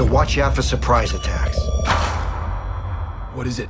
watch out for surprise attacks. What is it?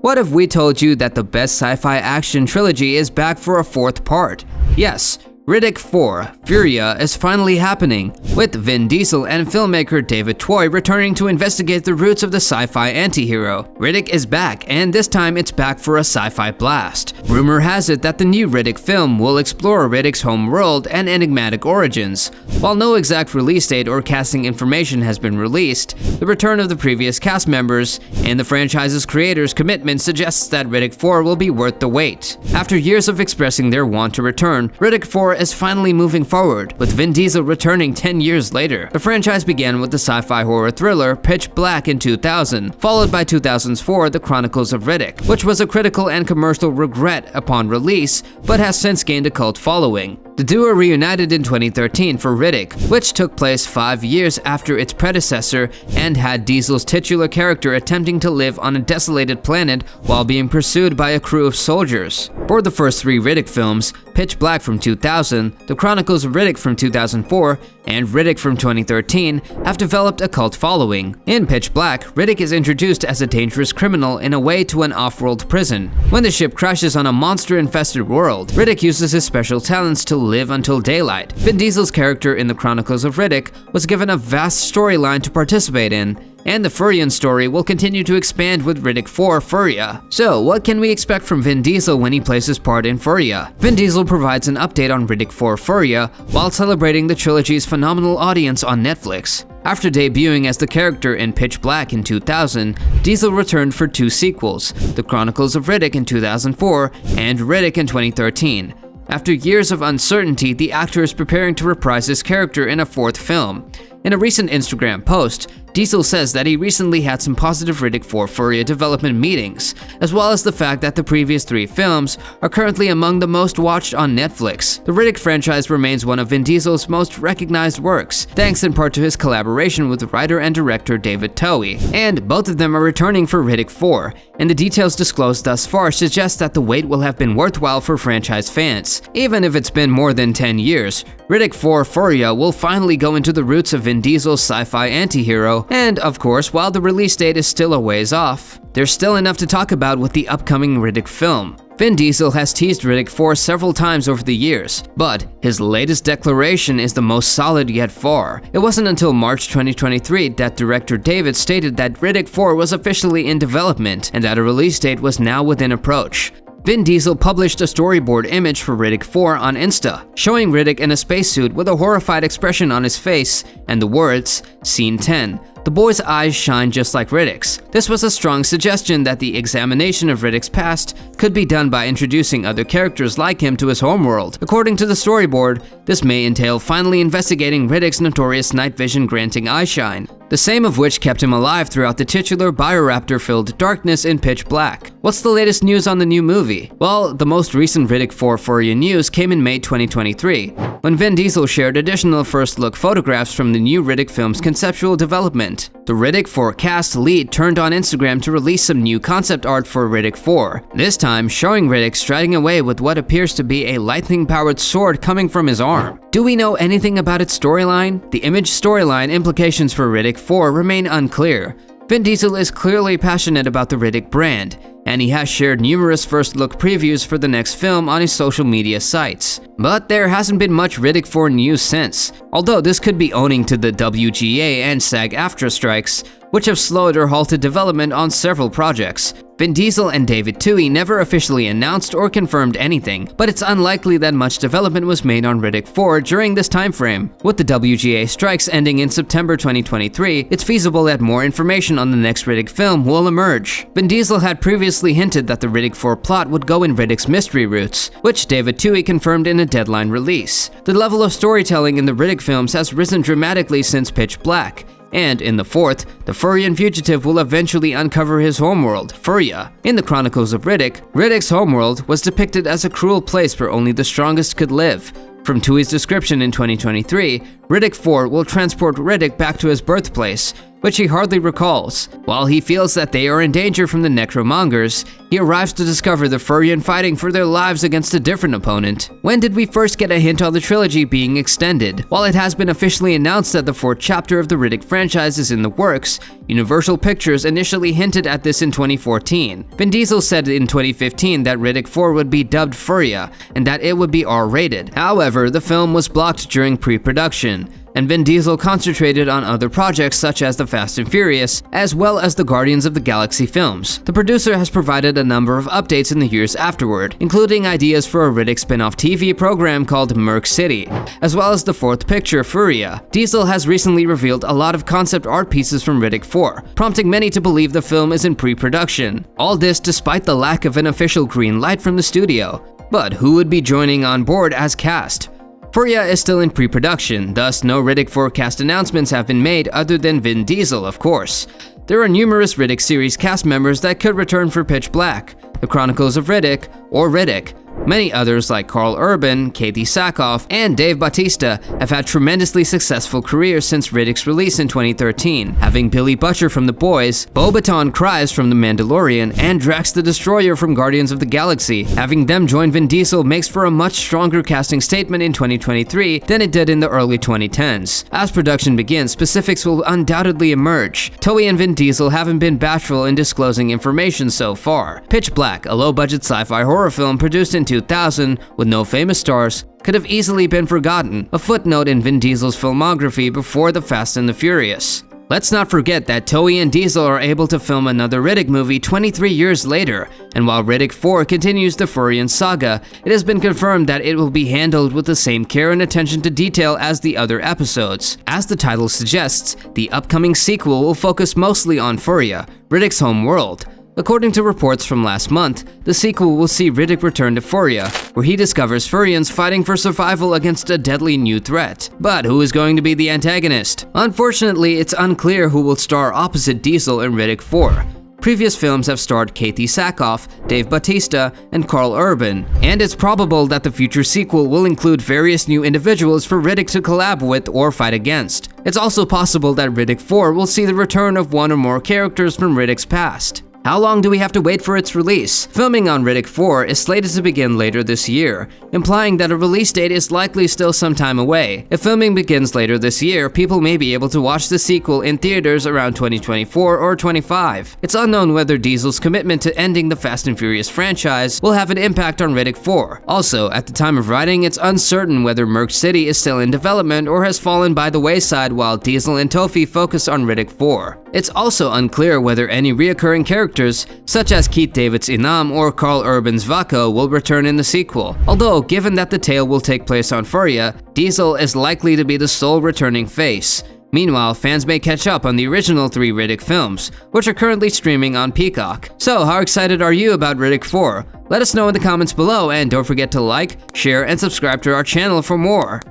What if we told you that the best sci-fi action trilogy is back for a fourth part? Yes, Riddick 4, Furya is finally happening, with Vin Diesel and filmmaker David Toy returning to investigate the roots of the sci-fi antihero. Riddick is back, and this time it's back for a sci-fi blast. Rumor has it that the new Riddick film will explore Riddick's home world and enigmatic origins. While no exact release date or casting information has been released, the return of the previous cast members and the franchise's creators' commitment suggests that Riddick 4 will be worth the wait. After years of expressing their want to return, Riddick 4 is finally moving forward, with Vin Diesel returning 10 years later. The franchise began with the sci-fi horror thriller Pitch Black in 2000, followed by 2004's The Chronicles of Riddick, which was a critical and commercial regret upon release, but has since gained a cult following. The duo reunited in 2013 for Riddick, which took place 5 years after its predecessor and had Diesel's titular character attempting to live on a desolated planet while being pursued by a crew of soldiers. For the first 3 Riddick films, Pitch Black from 2000, The Chronicles of Riddick from 2004, and Riddick from 2013 have developed a cult following. In Pitch Black, Riddick is introduced as a dangerous criminal in a way to an off-world prison. When the ship crashes on a monster-infested world, Riddick uses his special talents to live until daylight. Vin Diesel's character in The Chronicles of Riddick was given a vast storyline to participate in, and the Furyan story will continue to expand with Riddick 4 Furya. So, what can we expect from Vin Diesel when he plays his part in Furya? Vin Diesel provides an update on Riddick 4 Furya while celebrating the trilogy's phenomenal audience on Netflix. After debuting as the character in Pitch Black in 2000, Diesel returned for 2 sequels, The Chronicles of Riddick in 2004 and Riddick in 2013. After years of uncertainty, the actor is preparing to reprise his character in a 4th film. In a recent Instagram post, Diesel says that he recently had some positive Riddick 4 Furya development meetings, as well as the fact that the previous 3 films are currently among the most watched on Netflix. The Riddick franchise remains one of Vin Diesel's most recognized works, thanks in part to his collaboration with writer and director David Toy, and both of them are returning for Riddick 4, and the details disclosed thus far suggest that the wait will have been worthwhile for franchise fans. Even if it's been more than 10 years, Riddick 4 Furya will finally go into the roots of Vin Diesel's sci-fi antihero, and of course, while the release date is still a ways off, there's still enough to talk about with the upcoming Riddick film. Vin Diesel has teased Riddick 4 several times over the years, but his latest declaration is the most solid yet far. It wasn't until March 2023 that director David stated that Riddick 4 was officially in development and that a release date was now within approach. Vin Diesel published a storyboard image for Riddick 4 on Insta, showing Riddick in a spacesuit with a horrified expression on his face and the words, "Scene 10. The boy's eyes shine just like Riddick's." This was a strong suggestion that the examination of Riddick's past could be done by introducing other characters like him to his homeworld. According to the storyboard, this may entail finally investigating Riddick's notorious night vision granting eyeshine, the same of which kept him alive throughout the titular bioraptor-filled darkness in Pitch Black. What's the latest news on the new movie? Well, the most recent Riddick 4 Furya news came in May 2023, when Vin Diesel shared additional first-look photographs from the new Riddick film's conceptual development. The Riddick 4 cast lead turned on Instagram to release some new concept art for Riddick 4, this time showing Riddick striding away with what appears to be a lightning-powered sword coming from his arm. Do we know anything about its storyline? The image storyline implications for Riddick 4 remain unclear. Vin Diesel is clearly passionate about the Riddick brand, and he has shared numerous first-look previews for the next film on his social media sites. But there hasn't been much Riddick 4 news since, although this could be owing to the WGA and SAG-AFTRA strikes, which have slowed or halted development on several projects. Vin Diesel and David Toy never officially announced or confirmed anything, but it's unlikely that much development was made on Riddick 4 during this time frame. With the WGA strikes ending in September 2023, it's feasible that more information on the next Riddick film will emerge. Vin Diesel had previously hinted that the Riddick 4 plot would go in Riddick's mystery roots, which David Toy confirmed in a deadline release. The level of storytelling in the Riddick films has risen dramatically since Pitch Black, and in the 4th, the Furyan fugitive will eventually uncover his homeworld, Furya. In the Chronicles of Riddick, Riddick's homeworld was depicted as a cruel place where only the strongest could live. From Toy's description in 2023, Riddick 4 will transport Riddick back to his birthplace, which he hardly recalls. While he feels that they are in danger from the necromongers, he arrives to discover the Furyan fighting for their lives against a different opponent. When did we first get a hint on the trilogy being extended? While it has been officially announced that the 4th chapter of the Riddick franchise is in the works, Universal Pictures initially hinted at this in 2014. Vin Diesel said in 2015 that Riddick 4 would be dubbed Furya and that it would be R-rated. However, the film was blocked during pre-production, and Vin Diesel concentrated on other projects such as the Fast and Furious, as well as the Guardians of the Galaxy films. The producer has provided a number of updates in the years afterward, including ideas for a Riddick spin-off TV program called Merc City, as well as the 4th picture, Furya. Diesel has recently revealed a lot of concept art pieces from Riddick 4, prompting many to believe the film is in pre-production. All this despite the lack of an official green light from the studio. But who would be joining on board as cast? Furya is still in pre-production, thus no Riddick 4 cast announcements have been made other than Vin Diesel, of course. There are numerous Riddick series cast members that could return for Pitch Black, The Chronicles of Riddick, or Riddick. Many others like Karl Urban, Katie Sackhoff, and Dave Bautista have had tremendously successful careers since Riddick's release in 2013, having Billy Butcher from The Boys, Bo-Katan Kryze from The Mandalorian, and Drax the Destroyer from Guardians of the Galaxy. Having them join Vin Diesel makes for a much stronger casting statement in 2023 than it did in the early 2010s. As production begins, specifics will undoubtedly emerge. Toei and Vin Diesel haven't been bashful in disclosing information so far. Pitch Black, a low-budget sci-fi horror film produced in 2000 with no famous stars, could have easily been forgotten, a footnote in Vin Diesel's filmography before The Fast and the Furious. Let's not forget that Toei and Diesel are able to film another Riddick movie 23 years later, and while Riddick 4 continues the Furyan saga, it has been confirmed that it will be handled with the same care and attention to detail as the other episodes. As the title suggests, the upcoming sequel will focus mostly on Furya, Riddick's home world. According to reports from last month, the sequel will see Riddick return to Furya, where he discovers Furyans fighting for survival against a deadly new threat. But who is going to be the antagonist? Unfortunately, it's unclear who will star opposite Diesel in Riddick 4. Previous films have starred Katie Sackhoff, Dave Bautista, and Karl Urban, and it's probable that the future sequel will include various new individuals for Riddick to collab with or fight against. It's also possible that Riddick 4 will see the return of one or more characters from Riddick's past. How long do we have to wait for its release? Filming on Riddick 4 is slated to begin later this year, implying that a release date is likely still some time away. If filming begins later this year, people may be able to watch the sequel in theaters around 2024 or 25. It's unknown whether Diesel's commitment to ending the Fast and Furious franchise will have an impact on Riddick 4. Also, at the time of writing, it's uncertain whether Merc City is still in development or has fallen by the wayside while Diesel and Toph focus on Riddick 4. It's also unclear whether any reoccurring characters, such as Keith David's Inam or Karl Urban's Vako, will return in the sequel. Although, given that the tale will take place on Furya, Diesel is likely to be the sole returning face. Meanwhile, fans may catch up on the original 3 Riddick films, which are currently streaming on Peacock. So, how excited are you about Riddick 4? Let us know in the comments below, and don't forget to like, share, and subscribe to our channel for more.